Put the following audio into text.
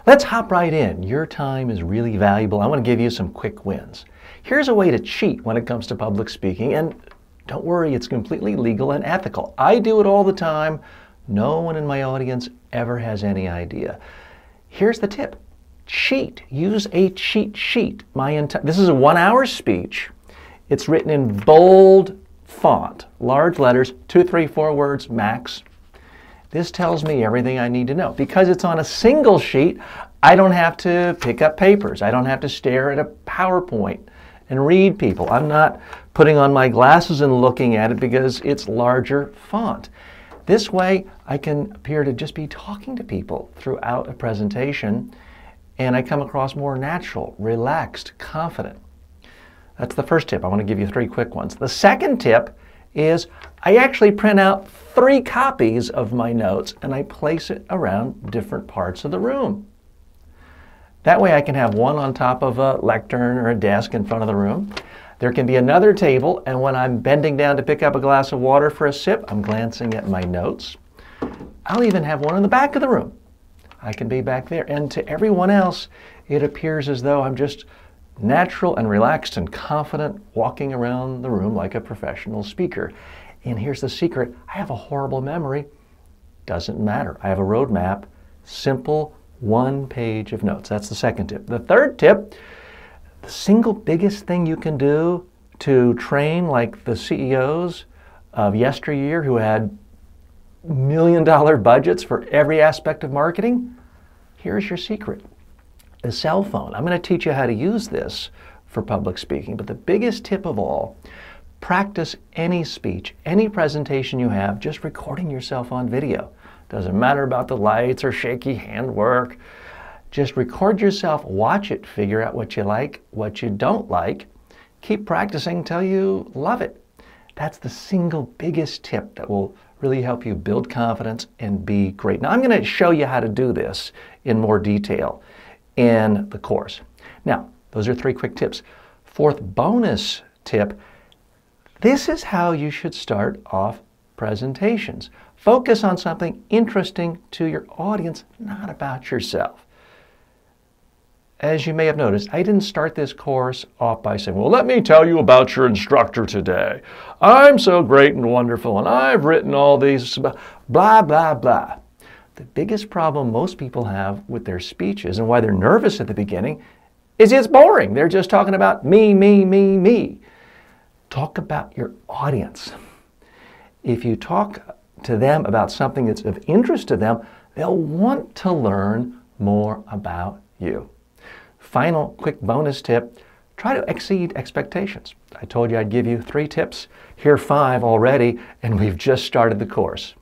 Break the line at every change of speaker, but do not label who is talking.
Let's hop right in. Your time is really valuable. I want to give you some quick wins. Here's a way to cheat when it comes to public speaking, and don't worry, it's completely legal and ethical. I do it all the time. No one in my audience ever has any idea. Here's the tip. Cheat. Use a cheat sheet. This is a 1-hour speech. It's written in bold font, large letters, 2, 3, 4 words max. This tells me everything I need to know. Because it's on a single sheet, I don't have to pick up papers. I don't have to stare at a PowerPoint and read people. I'm not putting on my glasses and looking at it because it's larger font. This way, I can appear to just be talking to people throughout a presentation, and I come across more natural, relaxed, confident. That's the first tip. I want to give you 3 quick ones. The second tip is I actually print out 3 copies of my notes and I place it around different parts of the room. That way I can have one on top of a lectern or a desk in front of the room. There can be another table, and when I'm bending down to pick up a glass of water for a sip, I'm glancing at my notes. I'll even have one in the back of the room. I can be back there. And to everyone else, it appears as though I'm just natural and relaxed and confident walking around the room like a professional speaker. And here's the secret. I have a horrible memory. Doesn't matter. I have a roadmap. Simple 1 page of notes. That's the second tip. The third tip, the single biggest thing you can do to train like the CEOs of yesteryear who had $1 million budgets for every aspect of marketing, here's your secret. The cell phone. I'm going to teach you how to use this for public speaking, but the biggest tip of all, practice any speech, any presentation you have, just recording yourself on video. Doesn't matter about the lights or shaky handwork. Just record yourself, watch it, figure out what you like, what you don't like. Keep practicing until you love it. That's the single biggest tip that will really help you build confidence and be great. Now I'm going to show you how to do this in more detail in the course. Now, those are 3 quick tips. 4th bonus tip, this is how you should start off presentations. Focus on something interesting to your audience, not about yourself. As you may have noticed, I didn't start this course off by saying, well, let me tell you about your instructor today. I'm so great and wonderful, and I've written all these blah, blah, blah. The biggest problem most people have with their speeches and why they're nervous at the beginning is it's boring. They're just talking about me, me, me, me. Talk about your audience. If you talk to them about something that's of interest to them, they'll want to learn more about you. Final quick bonus tip, try to exceed expectations. I told you I'd give you 3 tips. Here are 5 already, and we've just started the course.